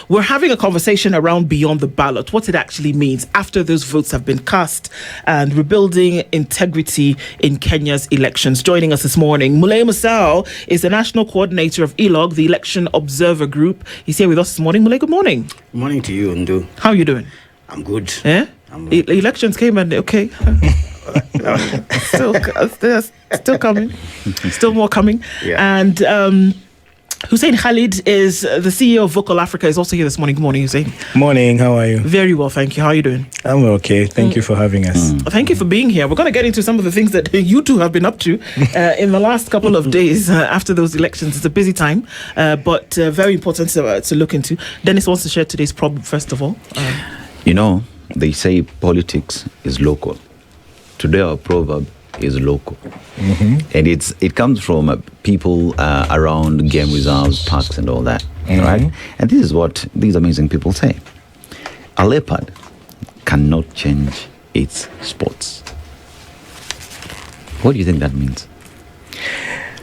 we're having a conversation around beyond the ballot, what it actually means after those votes have been cast, and rebuilding integrity in Kenya's elections. Joining us this morning, Mulle Musau is the National Coordinator of ELOG, the Election Observer Group. He's here with us this morning. Mulle, good morning. Good morning to you, Ndu. How are you doing? I'm good. Yeah? Elections came and okay. Still coming. Still more coming. Yeah. And Hussein Khalid is the CEO of Vocal Africa, is also here this morning. Good morning, Hussein. Morning, how are you? Very well, thank you. How are you doing? I'm okay. Thank you for having us. Thank you for being here. We're going to get into some of the things that you two have been up to in the last couple of days after those elections. It's a busy time, but very important to look into. Dennis wants to share today's problem, first of all. They say politics is local. Today our proverb is local. And it comes from people around game reserves, parks and all that, right? And this is what these amazing people say. A leopard cannot change its spots. What do you think that means?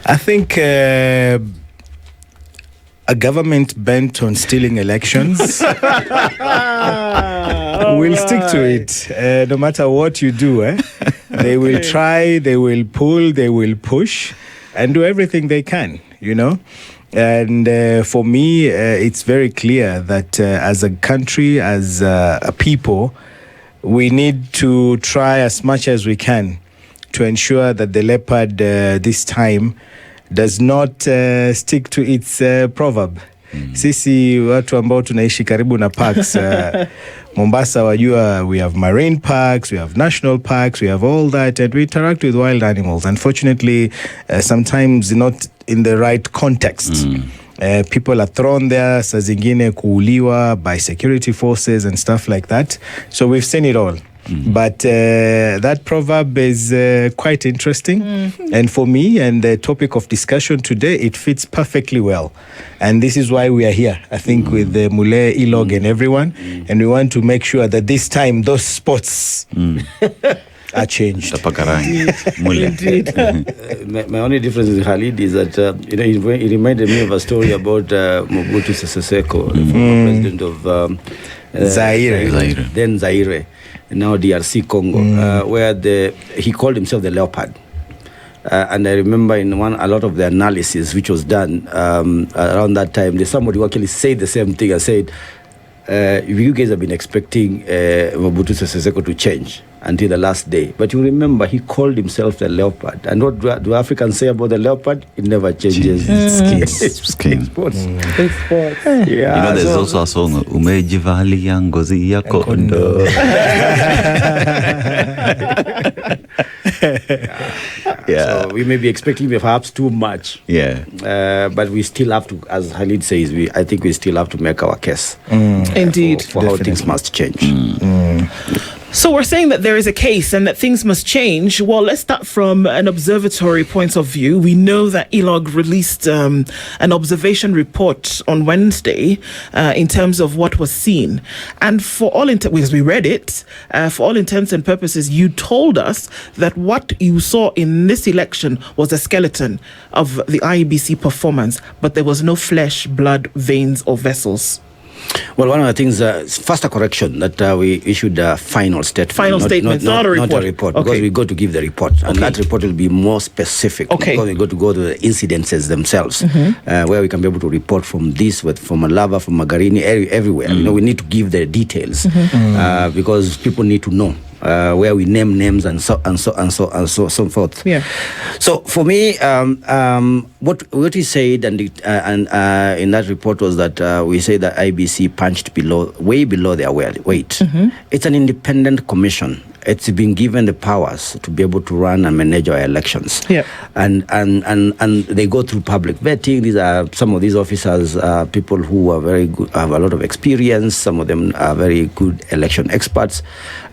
I think a government bent on stealing elections will stick to it. No matter what you do, they will try, they will pull, they will push and do everything they can, And for me, it's very clear that as a country, as a people, we need to try as much as we can to ensure that the leopard this time does not stick to its proverb. Sisi watu ambao tunaishi karibu na parks, Mombasa wajua, we have marine parks, we have national parks, we have all that, and we interact with wild animals. Unfortunately, sometimes not in the right context. People are thrown there, saa zingine kuuliwa by security forces and stuff like that. So we've seen it all. But that proverb is quite interesting. And for me, and the topic of discussion today, it fits perfectly well. And this is why we are here, I think, with the Mulle, ELOG and everyone. And we want to make sure that this time those spots are changed. Indeed. My only difference with Khalid is that, he reminded me of a story about Mobutu Sese Seko, the former president of Zaire. Then Zaire. Now DRC Congo, where he called himself the leopard. And I remember in a lot of the analysis which was done around that time, somebody who actually said the same thing and said, you guys have been expecting Mobutu Sese Seko to change until the last day. But you remember, he called himself the leopard. And what do Africans say about the leopard? It never changes its skin. Spots. Yeah, there's also a song, Umejivalia ngozi yako ndo. So we may be expecting perhaps too much. But we still have to, as Khalid says, I think we still have to make our case. Indeed. For how things must change. So we're saying that there is a case and that things must change. Well, let's start from an observatory point of view. We know that ELOG released an observation report on Wednesday in terms of what was seen. And for all because we read it, for all intents and purposes, you told us that what you saw in this election was a skeleton of the IEBC performance, but there was no flesh, blood, veins, or vessels. Well, one of the things, first a correction, that we issued a final statement. Final statement, not a report. Not a report, because we got to give the report. And that report will be more specific. Because we got to go to the incidences themselves, where we can be able to report from Malava, from Magarini, everywhere. We need to give the details because people need to know. Where we name names and so forth. Yeah. So for me, what he said and in that report was that we say that IEBC punched way below their weight. It's an independent commission. It's been given the powers to be able to run and manage our elections. And they go through public vetting. These are some of these officers, people who are very good, have a lot of experience. Some of them are very good election experts.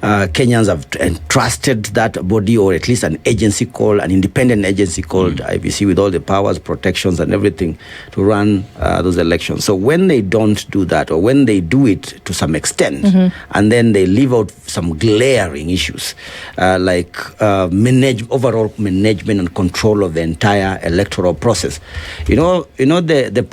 Kenyans have entrusted that body, or at least an independent agency called IEBC, with all the powers, protections, and everything to run those elections. So when they don't do that, or when they do it to some extent, and then they leave out some glaring issues issues, like overall management and control of the entire electoral process. The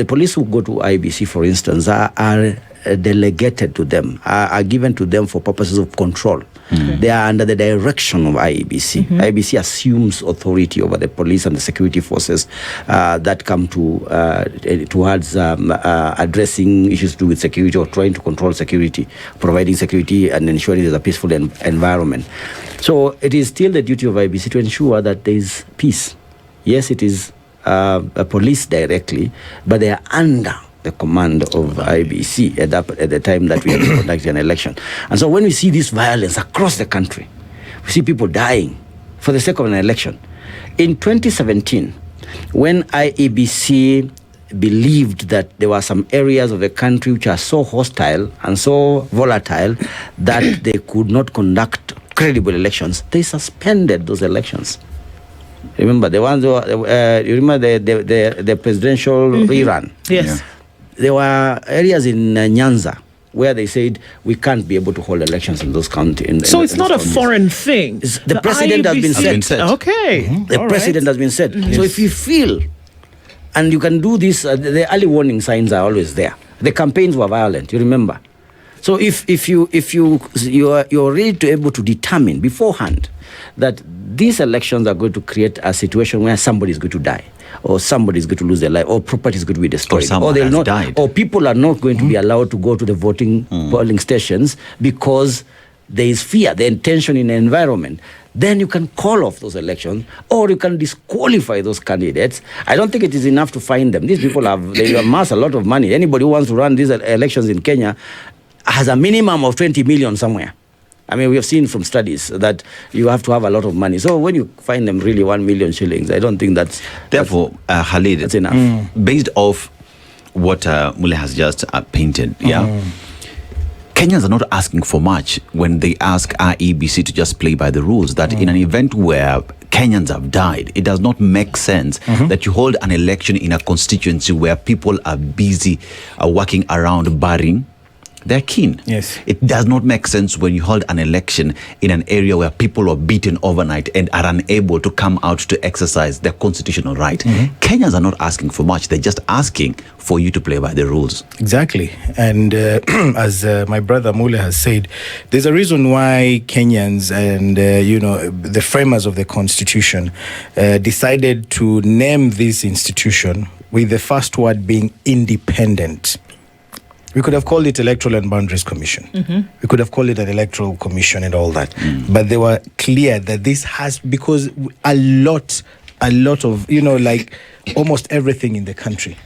police who go to IEBC, for instance, are delegated to them, are given to them for purposes of control. They are under the direction of IEBC. IEBC assumes authority over the police and the security forces that come towards addressing issues to do with security or trying to control security, providing security and ensuring there's a peaceful environment. So it is still the duty of IEBC to ensure that there is peace. Yes, it is a police directly, but they are under the command of IEBC at the time that we are conducting an election. And so when we see this violence across the country, we see people dying for the sake of an election. In 2017, when IEBC believed that there were some areas of the country which are so hostile and so volatile that they could not conduct credible elections, they suspended those elections. Remember the ones you remember the presidential rerun? Yes. Yeah. There were areas in Nyanza where they said we can't be able to hold elections in those counties. So it's not a foreign thing. The president has been said. Okay. The president has been said. So if you feel, and you can do this, the early warning signs are always there. The campaigns were violent, you remember. So if you're ready to able to determine beforehand that these elections are going to create a situation where somebody is going to die, or somebody is going to lose their life, or property is going to be destroyed, or they'll not died, or people are not going to be allowed to go to the voting polling stations because there is fear, the intention in the environment, then you can call off those elections, or you can disqualify those candidates. I don't think it is enough to find them. These people they amass a lot of money. Anybody who wants to run these elections in Kenya has a minimum of 20 million somewhere. I mean, we have seen from studies that you have to have a lot of money. So when you find them really 1 million shillings, I don't think that's... Therefore, Khalid, that's enough. Based off what Mulle has just painted, Kenyans are not asking for much when they ask IEBC to just play by the rules, that in an event where Kenyans have died, it does not make sense that you hold an election in a constituency where people are busy working around burying their kin. Yes. It does not make sense when you hold an election in an area where people are beaten overnight and are unable to come out to exercise their constitutional right. Kenyans are not asking for much. They're just asking for you to play by the rules. Exactly. And as my brother Mulle has said, there's a reason why Kenyans and, the framers of the Constitution decided to name this institution with the first word being independent. We could have called it Electoral and Boundaries Commission. We could have called it an Electoral Commission and all that. But they were clear that this has, because a lot of, like almost everything in the country,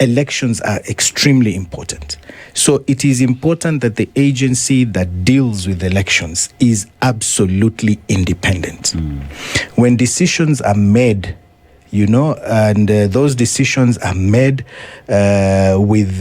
elections are extremely important. So it is important that the agency that deals with elections is absolutely independent. When decisions are made, and those decisions are made with,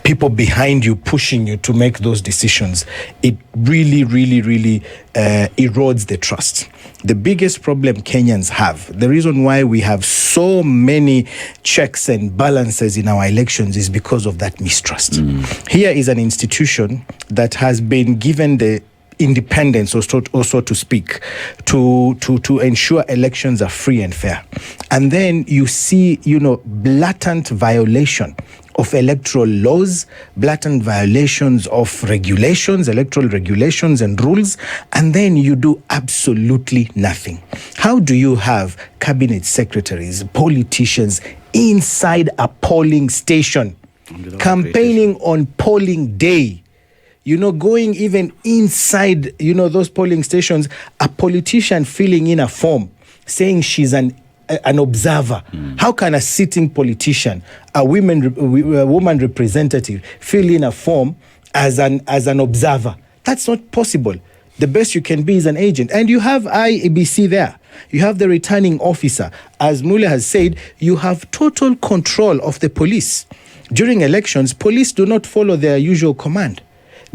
people behind you pushing you to make those decisions, it really, really, really erodes the trust. The biggest problem Kenyans have, the reason why we have so many checks and balances in our elections, is because of that mistrust. Here is an institution that has been given the independence, also to speak, to ensure elections are free and fair. And then you see, blatant violation of electoral laws, blatant violations of regulations, electoral regulations and rules, and then you do absolutely nothing. How do you have cabinet secretaries, politicians inside a polling station, campaigning on polling day? Going even inside, those polling stations, a politician filling in a form saying she's an observer. How can a sitting politician, a woman representative, fill in a form as an observer? That's not possible. The best you can be is an agent. And you have IEBC there. You have the returning officer. As Mulle has said, you have total control of the police. During elections, police do not follow their usual command.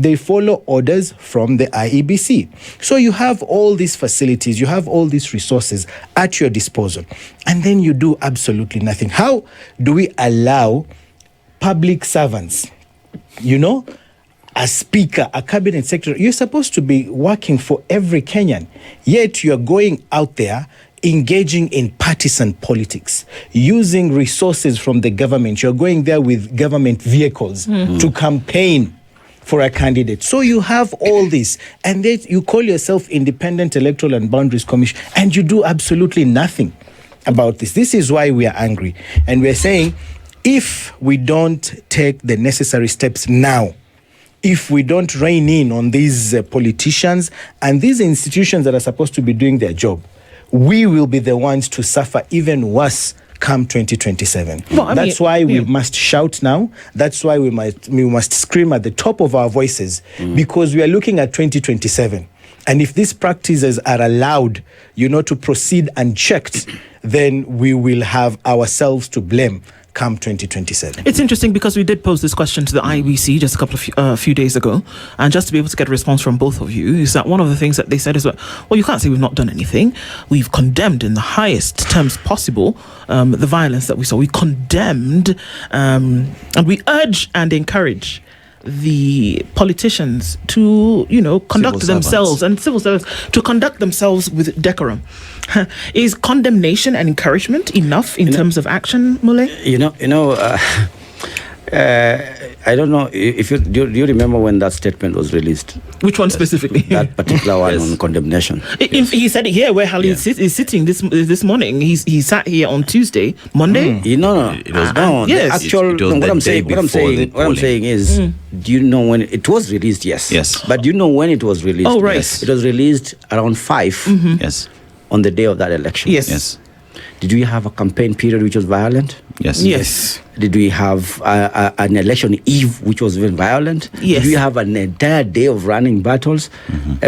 They follow orders from the IEBC. So you have all these facilities, you have all these resources at your disposal, and then you do absolutely nothing. How do we allow public servants, a speaker, a cabinet secretary. You're supposed to be working for every Kenyan. Yet you're going out there engaging in partisan politics, using resources from the government. You're going there with government vehicles to campaign for a candidate. So you have all this, and then you call yourself Independent Electoral and Boundaries Commission, and you do absolutely nothing about this. This is why we are angry. And we're saying, if we don't take the necessary steps now, if we don't rein in on these politicians and these institutions that are supposed to be doing their job, we will be the ones to suffer even worse come 2027. Well, that's why we must shout now. That's why we must scream at the top of our voices, because we are looking at 2027. And if these practices are allowed, to proceed unchecked, then we will have ourselves to blame come 2027. It's interesting because we did pose this question to the IEBC just a couple of few days ago, and just to be able to get a response from both of you is that one of the things that they said is that, well, you can't say we've not done anything. We've condemned in the highest terms possible the violence that we saw. We condemned and we urge and encourage the politicians to, conduct themselves and civil servants to conduct themselves with decorum. Is condemnation and encouragement enough in terms of action, Mulle? I don't know if do you remember when that statement was released? Which one specifically? That particular one on condemnation. He said it here where Khalid is sitting this morning. He sat here on Tuesday, Monday. No. It was yes. What I'm saying is, do you know when it was released? Yes. But do you know when it was released? Oh, right. Yes. It was released around 5. Yes. On the day of that election. Yes. Did we have a campaign period which was violent? Yes. Did we have an election eve which was even violent? Yes. Did we have an entire day of running battles?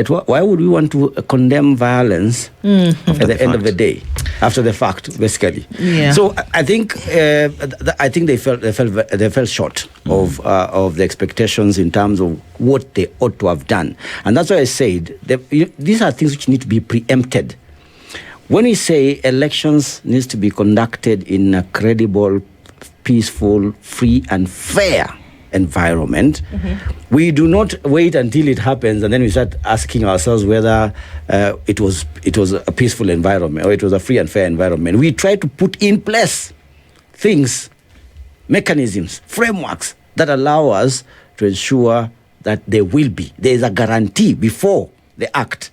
Why would we want to condemn violence at the end of the day, after the fact, basically? Yeah. So I think they fell short of the expectations in terms of what they ought to have done, and that's why I said these are things which need to be preempted. When we say elections needs to be conducted in a credible, peaceful, free and fair environment, we do not wait until it happens and then we start asking ourselves whether it was a peaceful environment or it was a free and fair environment. We try to put in place things, mechanisms, frameworks that allow us to ensure that there is a guarantee before the act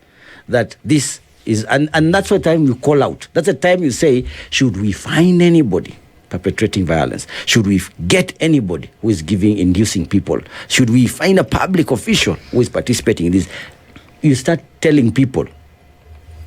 that this is, and that's the time you call out. That's the time you say, should we find anybody perpetrating violence? Should we get anybody who is inducing people? Should we find a public official who is participating in this? You start telling people,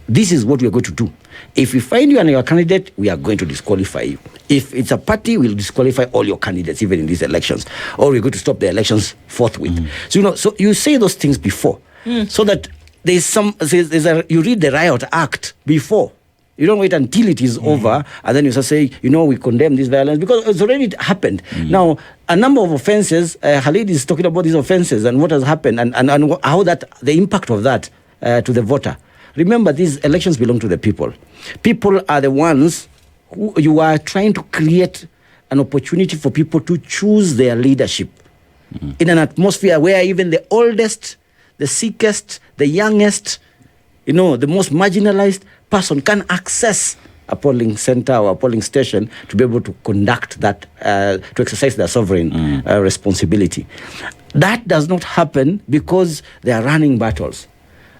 this is what we are going to do. If we find you and your candidate, we are going to disqualify you. If it's a party, we'll disqualify all your candidates, even in these elections. Or we're going to stop the elections forthwith. So you say those things before, so that you read the Riot Act before. You don't wait until it is over and then you start saying, we condemn this violence because it's already happened. Now, a number of offenses, Khalid is talking about these offenses and what has happened and how the impact of that to the voter. Remember, these elections belong to the people. People are the ones who you are trying to create an opportunity for people to choose their leadership in an atmosphere where even the oldest, the sickest, the youngest, the most marginalized person can access a polling center or a polling station to be able to conduct that, to exercise their sovereign responsibility. That does not happen because they are running battles.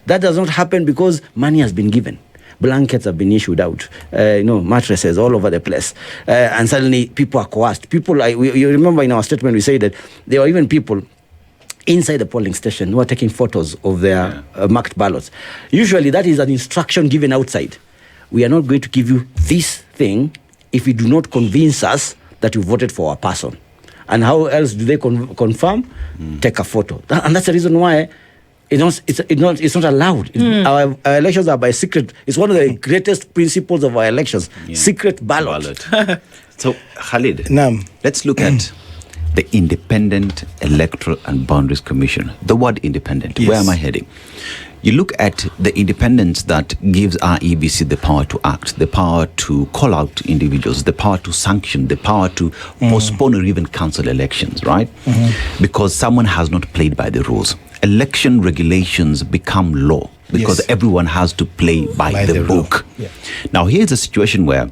That does not happen because money has been given. Blankets have been issued out, mattresses all over the place. And suddenly people are coerced. You remember in our statement we say that there are even people inside the polling station who are taking photos of their marked ballots. Usually that is an instruction given outside. We are not going to give you this thing if you do not convince us that you voted for our person. And how else do they confirm? Take a photo. And that's the reason why it's not allowed. Our elections are by secret. It's one of the greatest principles of our elections. Secret ballot. So, Khalid, Naam. Let's look at the Independent Electoral and Boundaries Commission. The word independent, where am I heading? You look at the independence that gives IEBC the power to act, the power to call out individuals, the power to sanction, the power to postpone or even cancel elections, right? Because someone has not played by the rules. Election regulations become law because everyone has to play by the book. Now, here's a situation where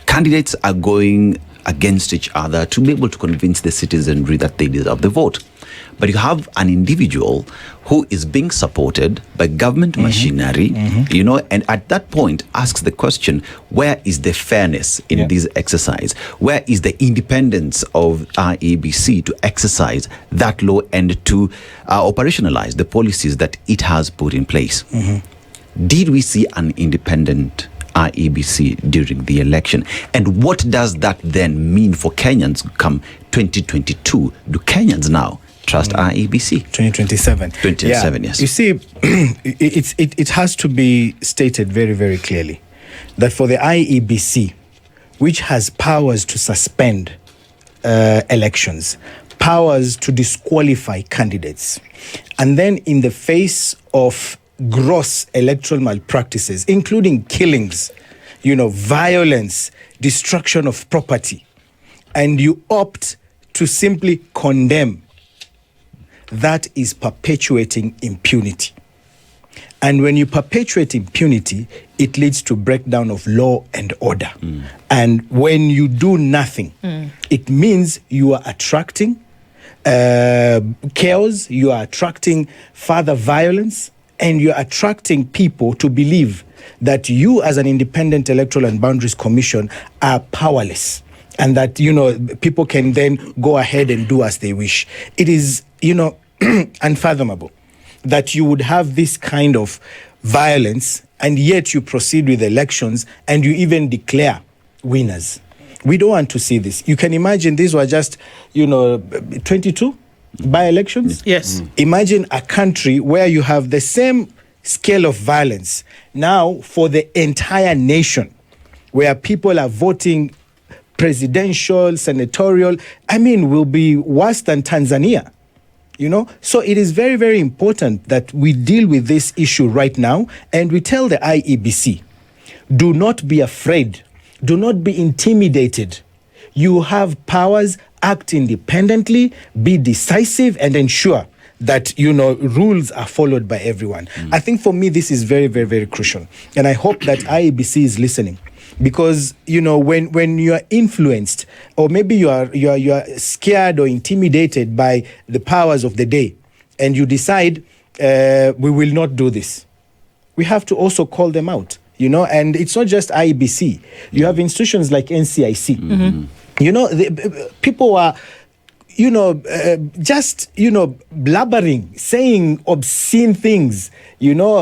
candidates are going against each other to be able to convince the citizenry that they deserve the vote. But you have an individual who is being supported by government machinery, you know, and at that point asks the question, where is the fairness in this exercise? Where is the independence of IEBC to exercise that law and to operationalize the policies that it has put in place? Did we see an independent IEBC during the election? And what does that then mean for Kenyans come 2022? Do Kenyans now trust IEBC? 2027. 2027, yes. You see, it has to be stated very, very clearly that for the IEBC, which has powers to suspend elections, powers to disqualify candidates, and then in the face of gross electoral malpractices, including killings, you know, violence, destruction of property, and you opt to simply condemn, that is perpetuating impunity. And when you perpetuate impunity, it leads to breakdown of law and order. And when you do nothing, it means you are attracting chaos, you are attracting further violence, and you're attracting people to believe that you as an independent electoral and boundaries commission are powerless and that, you know, people can then go ahead and do as they wish. It is, you know, unfathomable that you would have this kind of violence and yet you proceed with elections and you even declare winners. We don't want to see this. You can imagine these were just, you know, 22 by-elections? Yes. Imagine a country where you have the same scale of violence now for the entire nation, where people are voting presidential, senatorial. I mean, will be worse than Tanzania, you know? So it is very, very important that we deal with this issue right now and we tell the IEBC, do not be afraid, do not be intimidated. You have powers, act independently, be decisive, and ensure that, you know, rules are followed by everyone. I think for me, this is very, very, very crucial. And I hope that IEBC is listening. Because, you know, when you are influenced, or maybe you are scared or intimidated by the powers of the day, and you decide, we will not do this, we have to also call them out, you know, and it's not just IEBC. You have institutions like NCIC. You know, people are, you know, just, you know, blabbering, saying obscene things, you know,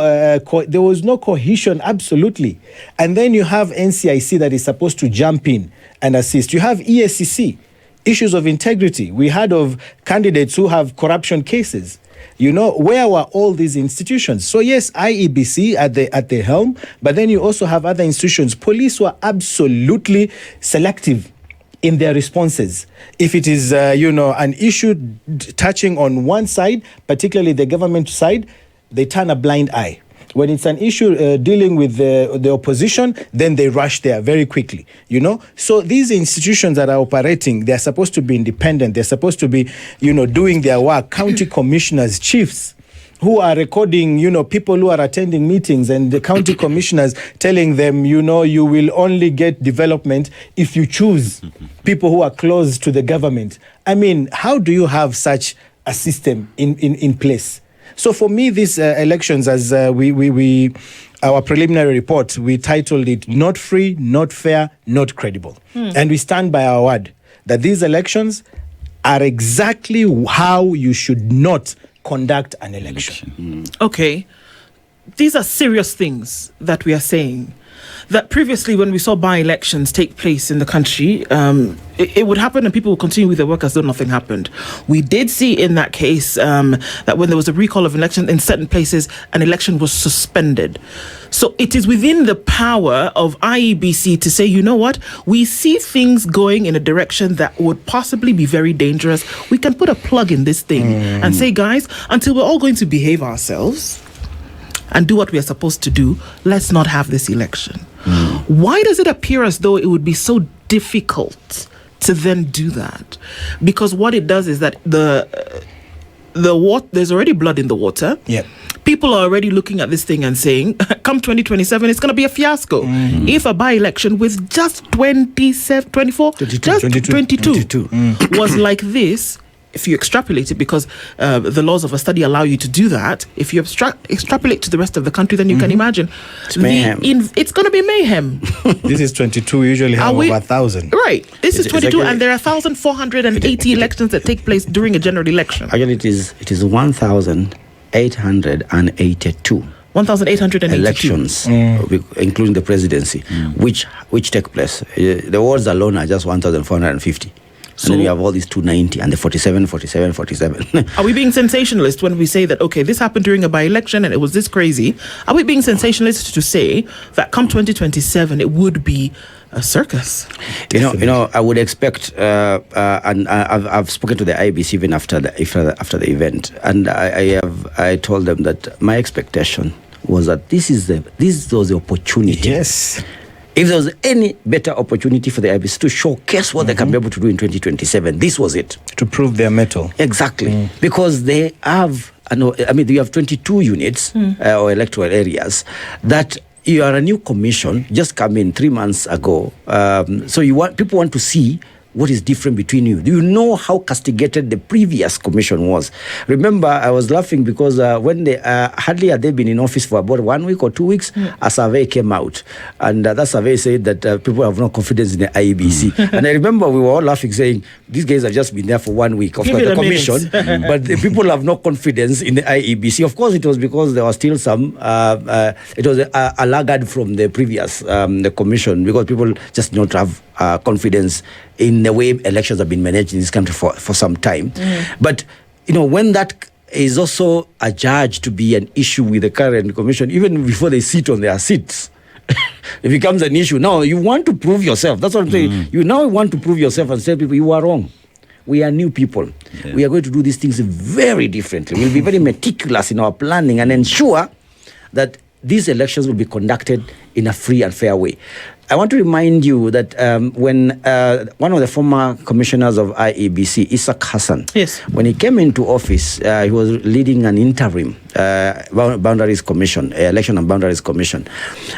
there was no cohesion, absolutely. And then you have NCIC that is supposed to jump in and assist. You have ESCC, issues of integrity. We heard of candidates who have corruption cases. You know, where were all these institutions? So yes, IEBC at the helm, but then you also have other institutions. Police were absolutely selective in their responses. If it is, you know, an issue touching on one side, particularly the government side, they turn a blind eye. When it's an issue dealing with the opposition, then they rush there very quickly, you know? So these institutions that are operating, they're supposed to be independent. They're supposed to be, you know, doing their work. County commissioners, chiefs, who are recording, you know, people who are attending meetings, and the county commissioners telling them, you know, you will only get development if you choose people who are close to the government. I mean, how do you have such a system in place? So for me, these elections, as our preliminary report, we titled it "Not Free, Not Fair, Not Credible." And we stand by our word that these elections are exactly how you should not conduct an election. Okay. These are serious things that we are saying. that previously when we saw by-elections take place in the country, it would happen and people would continue with their work as though nothing happened. We did see in that case that when there was a recall of election in certain places, an election was suspended. So it is within the power of IEBC to say, you know what, we see things going in a direction that would possibly be very dangerous. We can put a plug in this thing and say, guys, until we're all going to behave ourselves and do what we are supposed to do, let's not have this election. Why does it appear as though it would be so difficult to then do that? Because what it does is that there's already blood in the water. Yeah. People are already looking at this thing and saying, come 2027, it's going to be a fiasco. If a by-election with just 22 was like this, if you extrapolate it, because the laws of a study allow you to do that, if you extrapolate to the rest of the country, then you can imagine it's mayhem. It's going to be mayhem. This is 22. We usually have over 1,000. Right. This is 22, actually, and there are 1,480 elections that take place during a general election. Actually, it is 1,882. 1,882 elections, including the presidency, which take place. The wards alone are just 1,450. And then we have all these 290 and the 47. Are we being sensationalist when we say that, okay, this happened during a by-election and it was this crazy? Are we being sensationalist to say that come 2027 it would be a circus? You know, I would expect, and I've spoken to the IEBC even after the event, and I told them that my expectation was that this was the opportunity. Yes. If there was any better opportunity for the IEBC to showcase what they can be able to do in 2027, this was it. To prove their mettle. Exactly. Because they have, they have 22 units or electoral areas that you are a new commission, just come in 3 months ago. So people want to see what is different between you. Do you know how castigated the previous commission was? Remember, I was laughing because when they hardly had they been in office for about 1 week or 2 weeks, a survey came out, and that survey said that people have no confidence in the IEBC. And I remember we were all laughing, saying these guys have just been there for 1 week. Of course, the commission, but the people have no confidence in the IEBC. Of course, it was because there was still some. It was a laggard from the previous the commission, because people just don't have confidence in the way elections have been managed in this country for some time. But, when that is also adjudged to be an issue with the current commission, even before they sit on their seats, it becomes an issue. Now, you want to prove yourself. That's what I'm saying. You now want to prove yourself and tell people you are wrong. We are new people. Yeah. We are going to do these things very differently. We'll be very meticulous in our planning and ensure that these elections will be conducted in a free and fair way. I want to remind you that when one of the former commissioners of IEBC, Ishaq Hassan, when he came into office, he was leading an interim boundaries commission, election and boundaries commission.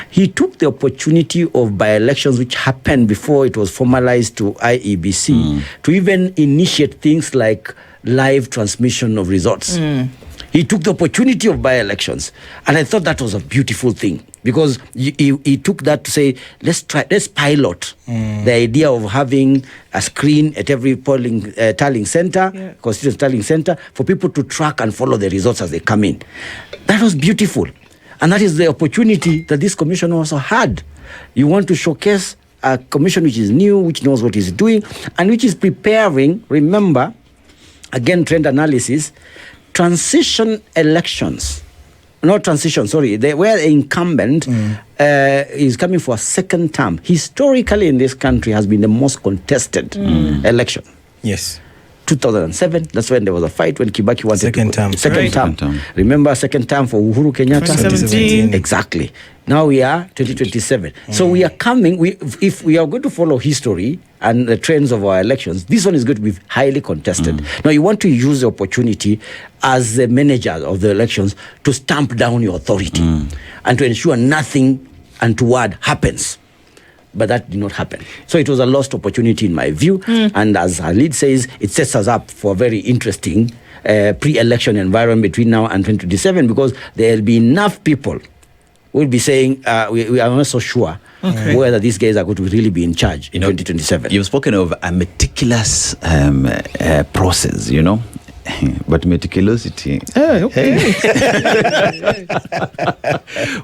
He took the opportunity of by-elections which happened before it was formalized to IEBC to even initiate things like live transmission of results. He took the opportunity of by-elections, and I thought that was a beautiful thing, because he took that to say, let's pilot the idea of having a screen at every polling tallying center, constituent tallying center, for people to track and follow the results as they come in. That was beautiful, and that is the opportunity that this commission also had. You want to showcase a commission which is new, which knows what it's doing, and which is preparing. Remember, again, trend analysis. Transition elections, where the incumbent is coming for a second term, historically in this country has been the most contested election. Yes. 2007, that's when there was a fight when Kibaki wanted second term. Remember, second term for Uhuru Kenyatta? 2017. Exactly. Now we are 2027. So we are coming, if we are going to follow history and the trends of our elections, this one is going to be highly contested. Now you want to use the opportunity as the manager of the elections to stamp down your authority and to ensure nothing untoward happens. But that did not happen. So it was a lost opportunity in my view. And as Khalid says, it sets us up for a very interesting pre-election environment between now and 2027, because there will be enough people who will be saying, we are not so sure whether these guys are going to really be in charge in 2027. You've spoken of a meticulous process, But meticulosity. Oh, okay.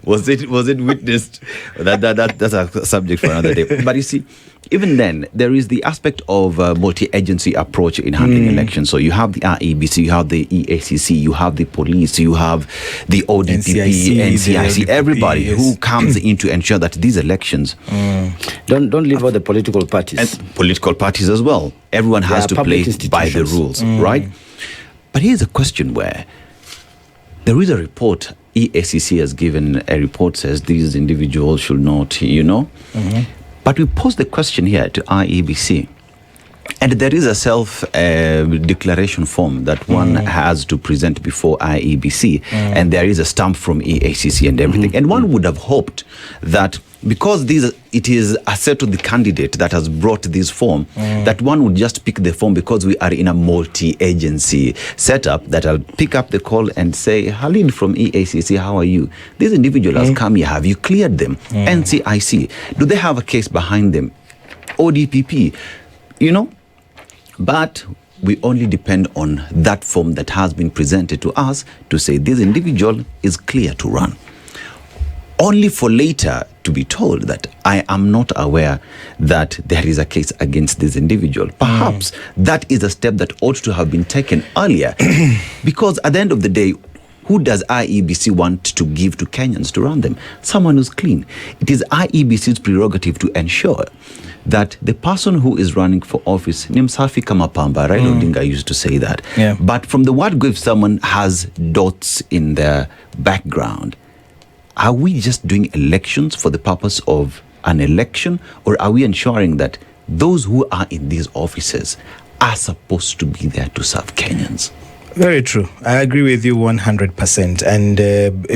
was it witnessed? That's a subject for another day. But you see, even then, there is the aspect of a multi-agency approach in handling elections. So you have the IEBC, you have the EACC, you have the police, you have the ODPP, NCIC, everybody who comes in to ensure that these elections... Don't leave out the political parties. And political parties as well. Everyone has to play by the rules, right? But here's a question where there is a report, EACC has given a report, says these individuals should not, But we pose the question here to IEBC. And there is a self-declaration form that one has to present before IEBC. And there is a stamp from EACC and everything. And one would have hoped that because it is accepted to the candidate that has brought this form, that one would just pick the form because we are in a multi-agency setup, that I'll pick up the call and say, Khalid from EACC, how are you? This individual has come here. Have you cleared them? NCIC, do they have a case behind them? ODPP, But we only depend on that form that has been presented to us to say this individual is clear to run. Only for later to be told that I am not aware that there is a case against this individual. Perhaps that is a step that ought to have been taken earlier. Because at the end of the day, who does IEBC want to give to Kenyans to run them? Someone who's clean. It is IEBC's prerogative to ensure that the person who is running for office, Nimsafi Kamapamba, Raila Odinga used to say that. Yeah. But from the word go, if someone has dots in their background, are we just doing elections for the purpose of an election, or are we ensuring that those who are in these offices are supposed to be there to serve Kenyans? Very true. I agree with you 100%. And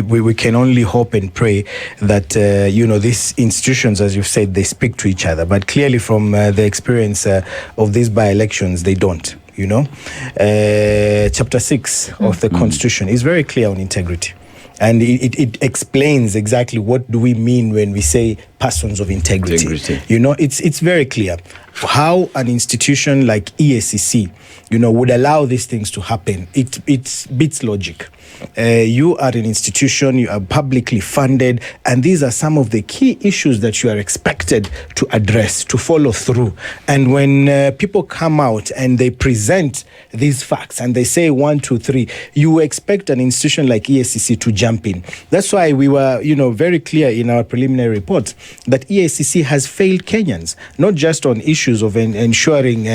we can only hope and pray that, these institutions, as you've said, they speak to each other. But clearly from the experience of these by-elections, they don't, Chapter 6 of the Constitution is very clear on integrity. And it explains exactly what do we mean when we say persons of integrity. It's very clear how an institution like EACC, would allow these things to happen. It beats logic. You are an institution, you are publicly funded, and these are some of the key issues that you are expected to address, to follow through. And when people come out and they present these facts and they say 1, 2, 3, you expect an institution like EACC to jump in. That's why we were, very clear in our preliminary report that EACC has failed Kenyans, not just on issues of ensuring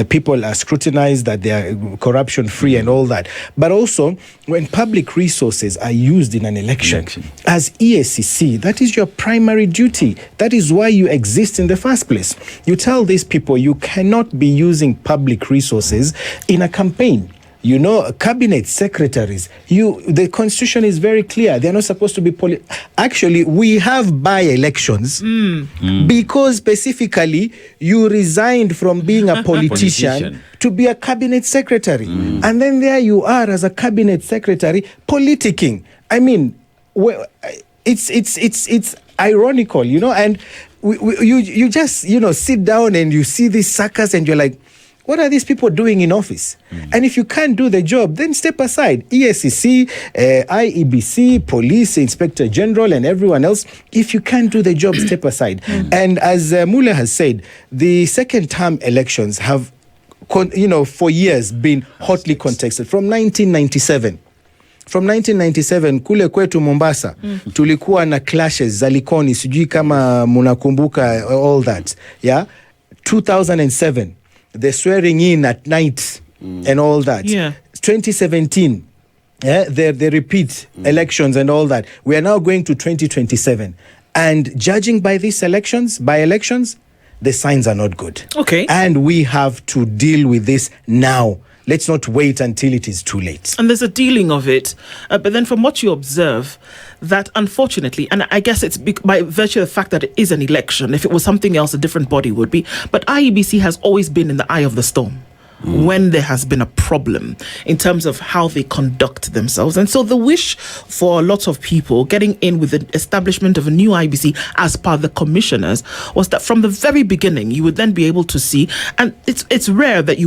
people are scrutinized, that they are corruption-free and all that, but also when public resources are used in an election. As EACC, that is your primary duty. That is why you exist in the first place. You tell these people you cannot be using public resources in a campaign. Cabinet secretaries, the constitution is very clear. They're not supposed to be Actually, we have by-elections because specifically you resigned from being a politician to be a cabinet secretary. And then there you are as a cabinet secretary politicking. I mean, it's ironical, and you just, sit down and you see these suckers and you're like, what are these people doing in office? And if you can't do the job, then step aside. EACC, IEBC, Police, Inspector General, and everyone else, if you can't do the job, step aside. And as Mulle has said, the second term elections have, for years been hotly contested. From 1997, kule kwetu Mombasa, tulikuwa na clashes za Likoni, sijui kama munakumbuka all that. 2007. The swearing in at night and all that. 2017, the repeat elections and all that. We are now going to 2027. And judging by these by elections, the signs are not good. Okay. And we have to deal with this now. Let's not wait until it is too late. And there's a dealing of it. But then from what you observe, that unfortunately, and I guess it's by virtue of the fact that it is an election, if it was something else, a different body would be. But IEBC has always been in the eye of the storm when there has been a problem in terms of how they conduct themselves. And so the wish for lots of people getting in with the establishment of a new IEBC as per the commissioners was that from the very beginning you would then be able to see, and it's rare that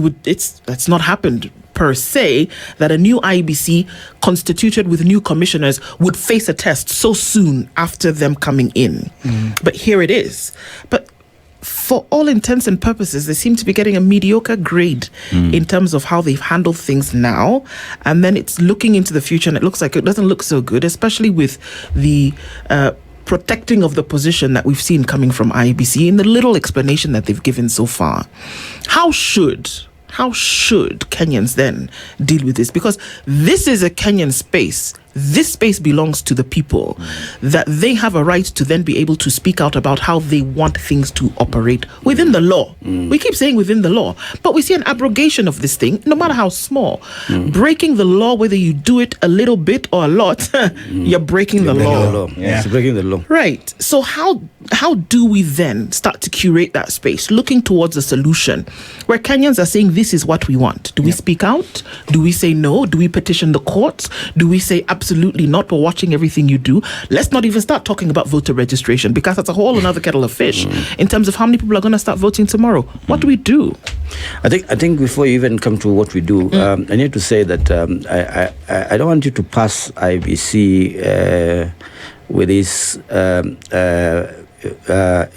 that's not happened per se that a new IEBC constituted with new commissioners would face a test so soon after them coming in. But here it is. But for all intents and purposes, they seem to be getting a mediocre grade in terms of how they've handled things now. And then it's looking into the future, and it looks like it doesn't look so good, especially with the protecting of the position that we've seen coming from IEBC in the little explanation that they've given so far. How should Kenyans then deal with this? Because this is a Kenyan space. This space belongs to the people, that they have a right to then be able to speak out about how they want things to operate within the law. We keep saying within the law, but we see an abrogation of this thing, no matter how small. Breaking the law, whether you do it a little bit or a lot, you're breaking the law. It's breaking the law. Right. So how do we then start to curate that space, looking towards a solution where Kenyans are saying this is what we want? Do we speak out? Do we say no? Do we petition the courts? Do we say absolutely not, we're watching everything you do? Let's not even start talking about voter registration, because that's a whole another kettle of fish in terms of how many people are going to start voting tomorrow. What do we do? I think before you even come to what we do, I need to say that I don't want you to pass IEBC with this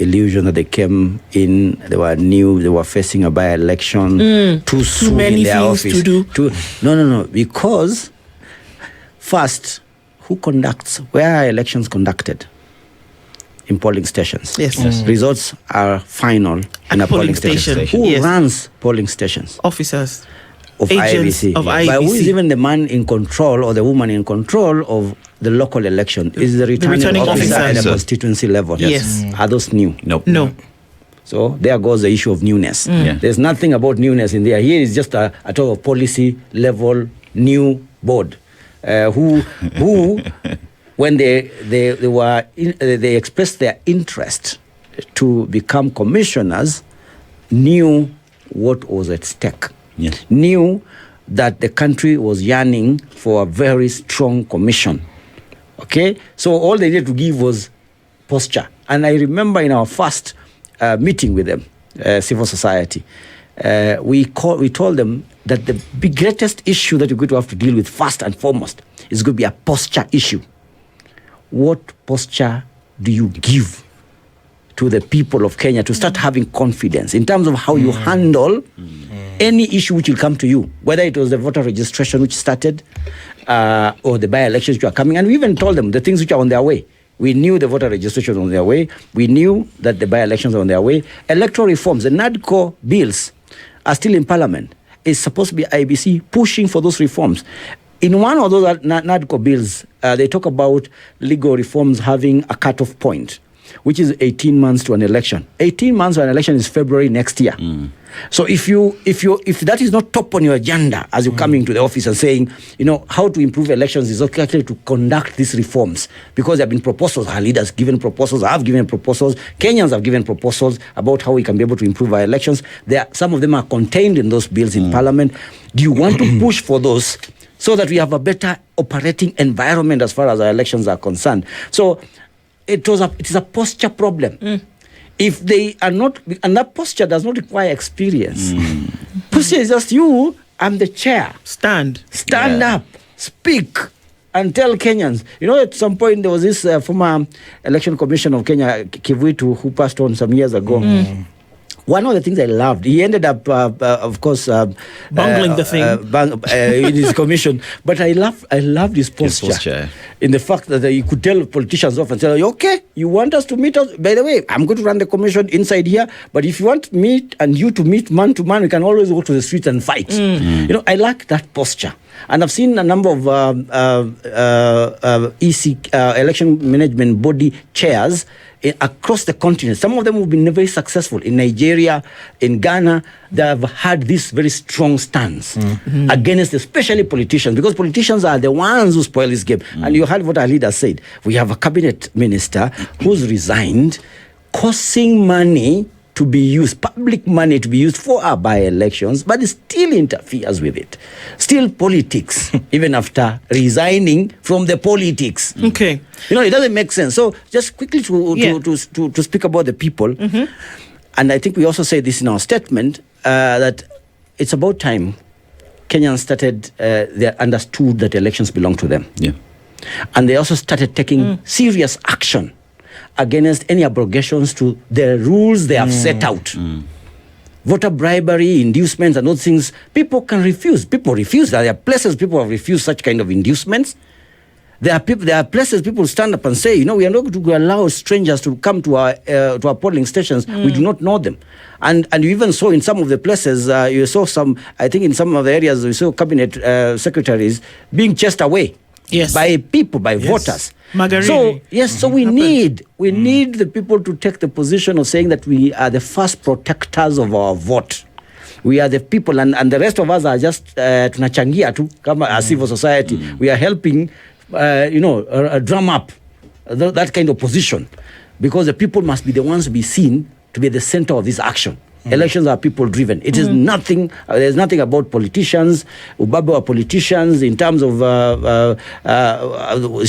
illusion that they came in, they were new, they were facing a by-election, too soon many in their things office. to do. No, because first, where are elections conducted? In polling stations. Yes. Results are final in a polling station. Who runs polling stations? Officers. Of Agents IEBC. of IEBC. But who is even the man in control or the woman in control of the local election? Is the returning officer at the constituency level? Yes. Are those new? No. So there goes the issue of newness. There's nothing about newness in there. Here is just a talk of policy level new board. Who when they expressed their interest to become commissioners, knew what was at stake. Knew that the country was yearning for a very strong commission. Okay, so all they needed to give was posture. And I remember in our first meeting with them, civil society, we told them that the greatest issue that you're going to have to deal with first and foremost is going to be a posture issue. What posture do you give to the people of Kenya to start having confidence in terms of how you handle any issue which will come to you, whether it was the voter registration which started or the by-elections which are coming? And we even told them the things which are on their way. We knew the voter registration was on their way. We knew that the by-elections are on their way. Electoral reforms, the NADCO bills are still in Parliament. It's supposed to be IEBC pushing for those reforms. In one of those NADCO bills, they talk about legal reforms having a cutoff point, which is 18 months to an election. 18 months to an election is February next year. So if that is not top on your agenda as you're coming to the office and saying, how to improve elections is okay actually to conduct these reforms, because there have been proposals, our leaders given proposals, I've given proposals, Kenyans have given proposals about how we can be able to improve our elections. Some of them are contained in those bills in Parliament. Do you want to push for those so that we have a better operating environment as far as our elections are concerned? So it is a posture problem. If they are not, and that posture does not require experience. Posture is just you and the chair. Stand up, speak, and tell Kenyans. At some point there was this former election commissioner of Kenya, Kivuitu, who passed on some years ago. One of the things I loved, he ended up, of course, bungling the thing in his commission. But I loved his posture. In the fact that he could tell politicians off and say, okay, you want us to meet us? By the way, I'm going to run the commission inside here. But if you want me and you to meet man to man, we can always go to the street and fight. I like that posture. And I've seen a number of election management body chairs across the continent. Some of them have been very successful. In Nigeria, in Ghana, they have had this very strong stance against especially politicians, because politicians are the ones who spoil this game. And you heard what our leader said. We have a cabinet minister who's resigned, causing money to be used, public money to be used for our by-elections, but it still interferes with it. Still politics, even after resigning from the politics. Okay. It doesn't make sense. So just quickly to speak about the people, and I think we also say this in our statement, that it's about time Kenyans started, they understood that elections belong to them. Yeah. And they also started taking serious action against any abrogations to the rules they have set out. Voter bribery, inducements, and those things, people can refuse. People refuse. There are places people have refused such kind of inducements. There are places people stand up and say, we are not going to allow strangers to come to our polling stations. We do not know them. And you even saw in some of the places, you saw some, I think in some of the areas, we saw cabinet secretaries being chased away. Yes. By people, by voters. Magarini. So, yes, so we need the people to take the position of saying that we are the first protectors of our vote. We are the people, and the rest of us are just tunachangia tu kama a civil society. We are helping, drum up that kind of position, because the people must be the ones to be seen to be the center of this action. Elections are people driven. It is nothing, there's nothing about politicians, ubabe wa politicians in terms of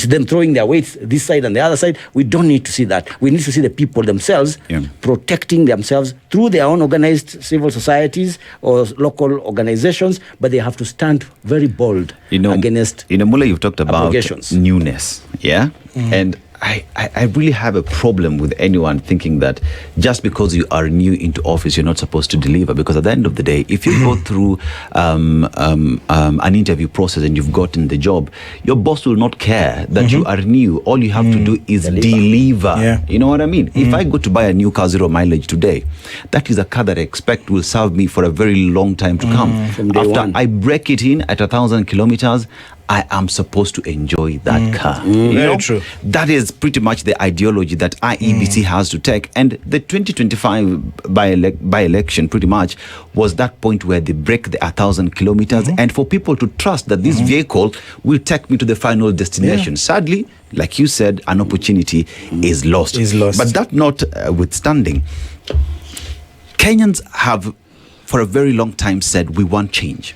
them throwing their weights this side and the other side. We don't need to see that. We need to see the people themselves protecting themselves through their own organized civil societies or local organizations, but they have to stand very bold against Mulle, you've talked about newness, yeah? And I really have a problem with anyone thinking that just because you are new into office, you're not supposed to deliver. Because at the end of the day, if you go through an interview process and you've gotten the job, your boss will not care that you are new. All you have to do is deliver. Yeah. You know what I mean? If I go to buy a new car 0 mileage today, that is a car that I expect will serve me for a very long time to come. From day After one. I break it in at 1,000 kilometers, I am supposed to enjoy that car. Very true. That is pretty much the ideology that IEBC has to take. And the 2025 by-election pretty much was that point where they break the 1,000 kilometers and for people to trust that this vehicle will take me to the final destination. Sadly, like you said, an opportunity is lost. But that notwithstanding, Kenyans have for a very long time said we want change.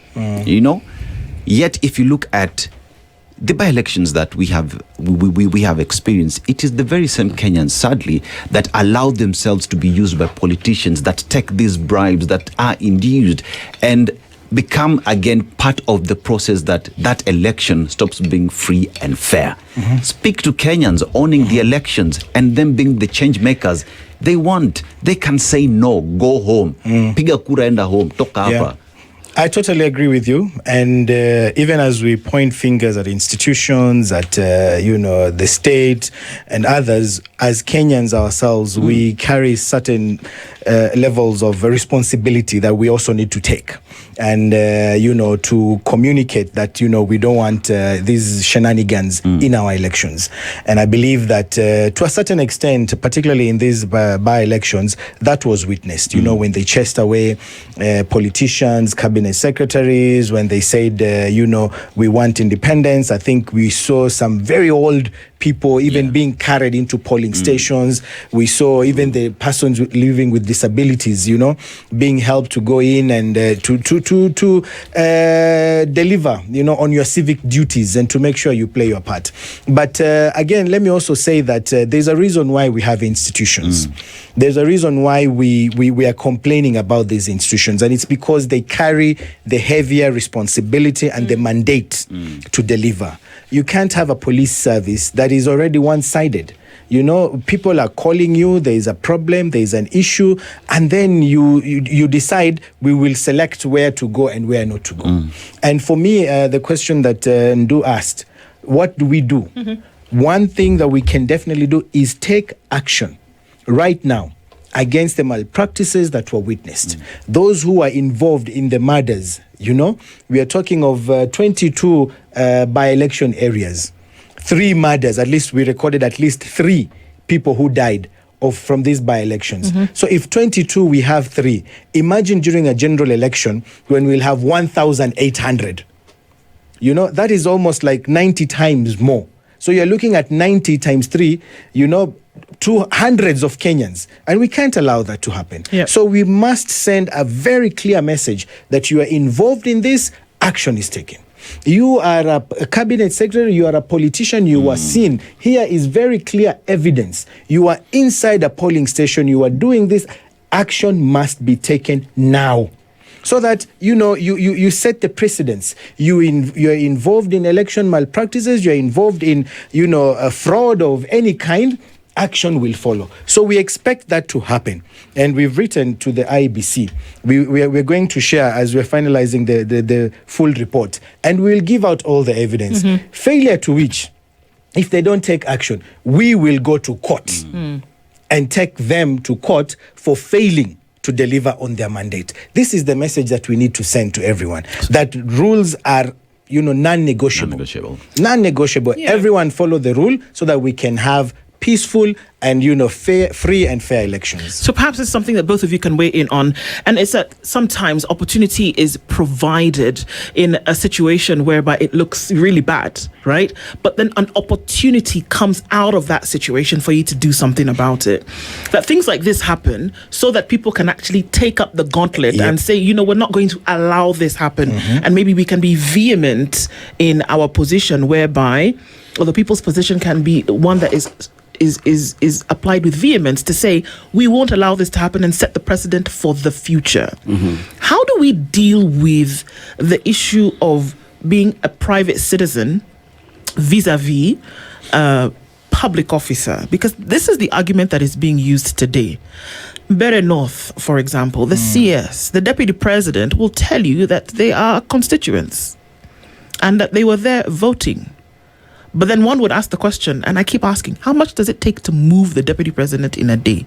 Yet, if you look at the by-elections that we have experienced, it is the very same Kenyans, sadly, that allow themselves to be used by politicians that take these bribes that are induced and become again part of the process that election stops being free and fair. Speak to Kenyans owning the elections and them being the change makers they want. They can say no, go home, piga kura, enda home, toka hapa. I totally agree with you. And even as we point fingers at institutions, at, the state and others, as Kenyans ourselves, we carry certain levels of responsibility that we also need to take. And, to communicate that, we don't want these shenanigans in our elections. And I believe that to a certain extent, particularly in these by-elections, that was witnessed, when they chased away politicians, cabinet secretaries, when they said, we want independence. I think we saw some very old people even being carried into polling stations. We saw even the persons living with disabilities, being helped to go in and to deliver, on your civic duties and to make sure you play your part. But again, let me also say that there's a reason why we have institutions. There's a reason why we are complaining about these institutions, and it's because they carry the heavier responsibility and the mandate to deliver. You can't have a police service that is already one-sided. People are calling you, there is a problem, there is an issue, and then you decide we will select where to go and where not to go. And for me, the question that Ndu asked, what do we do? One thing that we can definitely do is take action right now against the malpractices that were witnessed. Those who are involved in the murders, we are talking of 22 by-election areas. 3 murders, at least we recorded at least 3 people who died from these by-elections. So if 22, we have 3. Imagine during a general election when we'll have 1,800. That is almost like 90 times more. So you're looking at 90 times 3, to hundreds of Kenyans. And we can't allow that to happen. Yep. So we must send a very clear message that you are involved in this, action is taken. You are a cabinet secretary, you are a politician, you are seen. Here is very clear evidence. You are inside a polling station, you are doing this. Action must be taken now. so that, you set the precedence. You're involved in election malpractices, you're involved in, a fraud of any kind, action will follow. So we expect that to happen. And we've written to the IEBC. We're going to share, as we're finalizing the full report, and we'll give out all the evidence. Failure to which, if they don't take action, we will go to court and take them to court for failing to deliver on their mandate. This is the message that we need to send to everyone, that rules are non-negotiable. Non-negotiable. Yeah. Everyone follow the rule so that we can have peaceful and free and fair elections. So perhaps it's something that both of you can weigh in on, and it's that sometimes opportunity is provided in a situation whereby it looks really bad, right? But then an opportunity comes out of that situation for you to do something about it. That things like this happen so that people can actually take up the gauntlet and say, we're not going to allow this happen. And maybe we can be vehement in our position, whereby, or the people's position can be one that is applied with vehemence to say, we won't allow this to happen and set the precedent for the future. How do we deal with the issue of being a private citizen vis-a-vis a public officer? Because this is the argument that is being used today. Mbeere North, for example, the CS, the deputy president, will tell you that they are constituents and that they were there voting. But then one would ask the question, and I keep asking, how much does it take to move the deputy president in a day?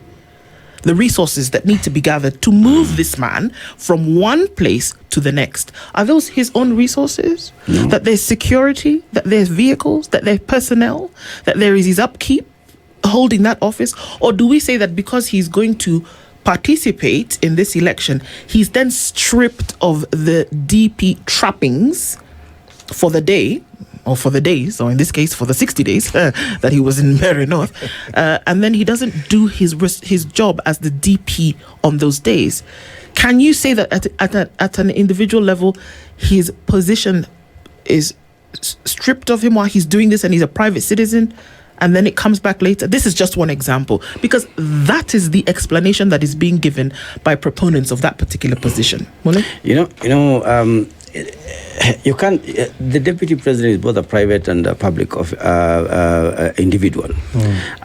The resources that need to be gathered to move this man from one place to the next. Are those his own resources? No. That there's security, that there's vehicles, that there's personnel, that there is his upkeep holding that office? Or do we say that because he's going to participate in this election, he's then stripped of the DP trappings for the day, or for the days, or in this case, for the 60 days that he was in Mbeere North, and then he doesn't do his job as the DP on those days? Can you say that at an individual level, his position is stripped of him while he's doing this and he's a private citizen, and then it comes back later? This is just one example, because that is the explanation that is being given by proponents of that particular position. Mulle? You can't. The deputy president is both a private and a public individual,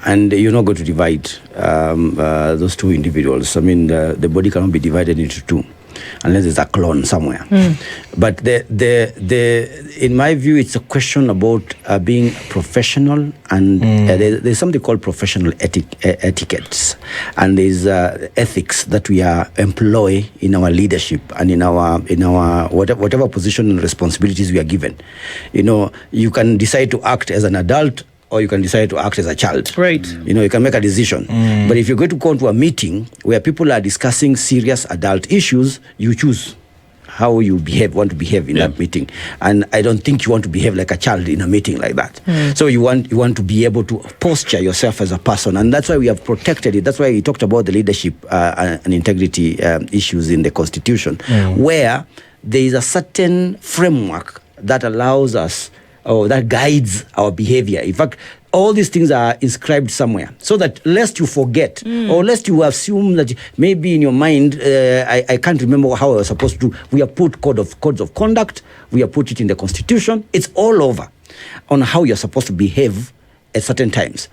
and you're not going to divide those two individuals. I mean, the body cannot be divided into two, unless there's a clone somewhere. But in my view, it's a question about being professional, and there's something called professional etiquettes, and there's ethics that we employ in our leadership and in our whatever position and responsibilities we are given. You can decide to act as an adult, or you can decide to act as a child. Right. You can make a decision. But if you're going to go to a meeting where people are discussing serious adult issues, you choose how you want to behave in that meeting. And I don't think you want to behave like a child in a meeting like that. So you want to be able to posture yourself as a person. And that's why we have protected it. That's why we talked about the leadership and integrity issues in the Constitution, where there is a certain framework that allows us, or that guides our behavior. In fact, all these things are inscribed somewhere, so that lest you forget, or lest you assume that maybe in your mind, I can't remember how I was supposed to do. We have put codes of conduct. We have put it in the Constitution. It's all over on how you're supposed to behave at certain times.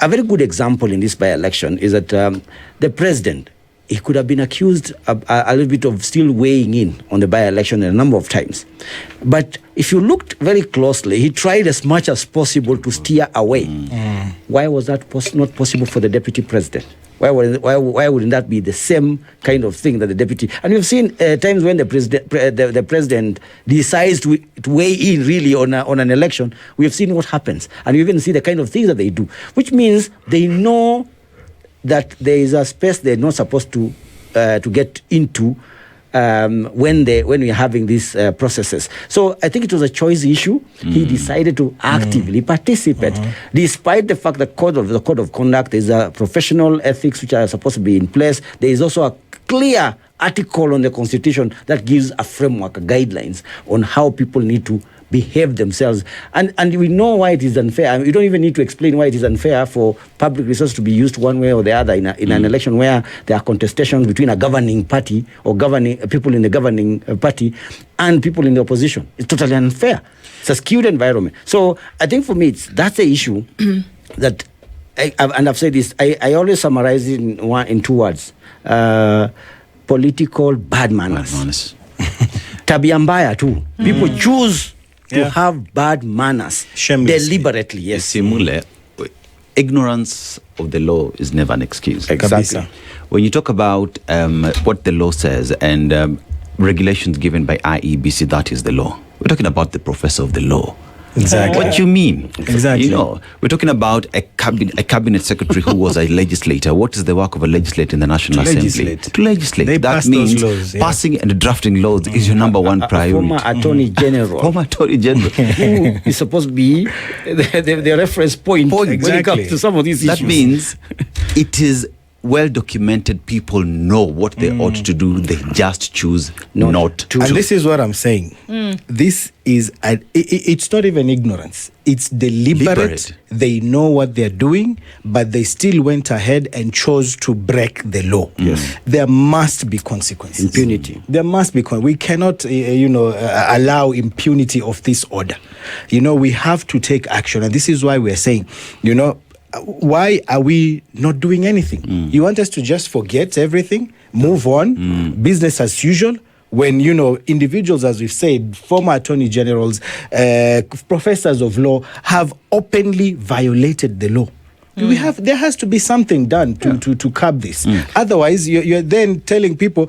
A very good example in this by-election is that the president, he could have been accused a little bit of still weighing in on the by-election a number of times. But if you looked very closely, he tried as much as possible to steer away. Why was that not possible for the deputy president? Why wouldn't that be the same kind of thing that the deputy... And we've seen times when the president decides to weigh in really on an election. We have seen what happens. And we even see the kind of things that they do, which means they know that there is a space they're not supposed to get into when we're having these processes. So I think it was a choice issue. He decided to actively participate, despite the fact that the code of conduct, there's a professional ethics which are supposed to be in place. There is also a clear article on the Constitution that gives a framework, guidelines on how people need to behave themselves. And we know why it is unfair. I mean, you don't even need to explain why it is unfair for public resources to be used one way or the other in an election where there are contestations between a governing party or governing people in the governing party and people in the opposition. It's totally unfair. It's a skewed environment. So I think for me, that's the issue that, I've said this, I always summarize it in 2 words. Political bad manners. Tabia mbaya too. People choose to have bad manners deliberately. Yes. You see, Mulle, ignorance of the law is never an excuse. Exactly. When you talk about what the law says and regulations given by IEBC, that is the law. We're talking about the professor of the law. Exactly. What you mean? Exactly. You know, we're talking about a cabinet secretary who was a legislator. What is the work of a legislator in the National Assembly? To legislate. They that pass means those laws, passing and drafting laws is your number one priority. Former Attorney General. Former Attorney General. Who is supposed to be the reference point when it comes to some of these issues. That means it is well documented. People know what they ought to do. They just choose not to. And this is what I'm saying. This is it's not even ignorance. It's deliberate. They know what they're doing, but they still went ahead and chose to break the law. Yes. There must be consequences. Impunity. There must be. We cannot, allow impunity of this order. We have to take action, and this is why we're saying, why are we not doing anything? You want us to just forget everything, move on, business as usual? When, individuals, as we've said, former attorney generals, professors of law have openly violated the law. There has to be something done to curb this. Otherwise, you're then telling people,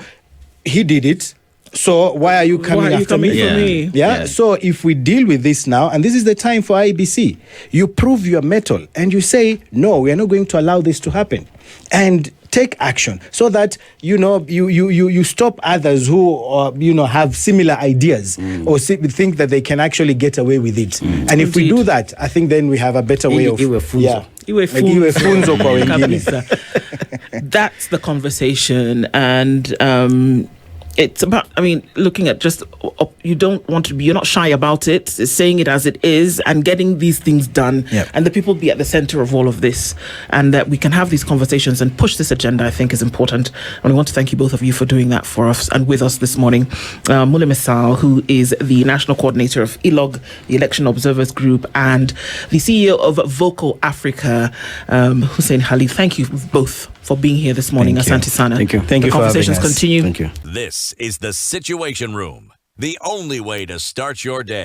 he did it, so why are you coming after me? For me? Yeah? So if we deal with this now, and this is the time for IEBC, you prove your mettle and you say, no, we are not going to allow this to happen. And take action so that, you stop others who, have similar ideas or think that they can actually get away with it. And if we do that, I think then we have a better way of... That's the conversation. And it's about, looking at just, you're not shy about it, saying it as it is and getting these things done. Yep. And the people be at the center of all of this, and that we can have these conversations and push this agenda, I think, is important. And we want to thank you, both of you, for doing that for us and with us this morning. Mulle Musau, who is the National Coordinator of ELOG, the Election Observers Group, and the CEO of Vocal Africa, Hussein Khalid. Thank you both for being here this morning. Asante Sana. Thank you. Thank you for having us. The conversations continue. Thank you. This is the Situation Room, the only way to start your day.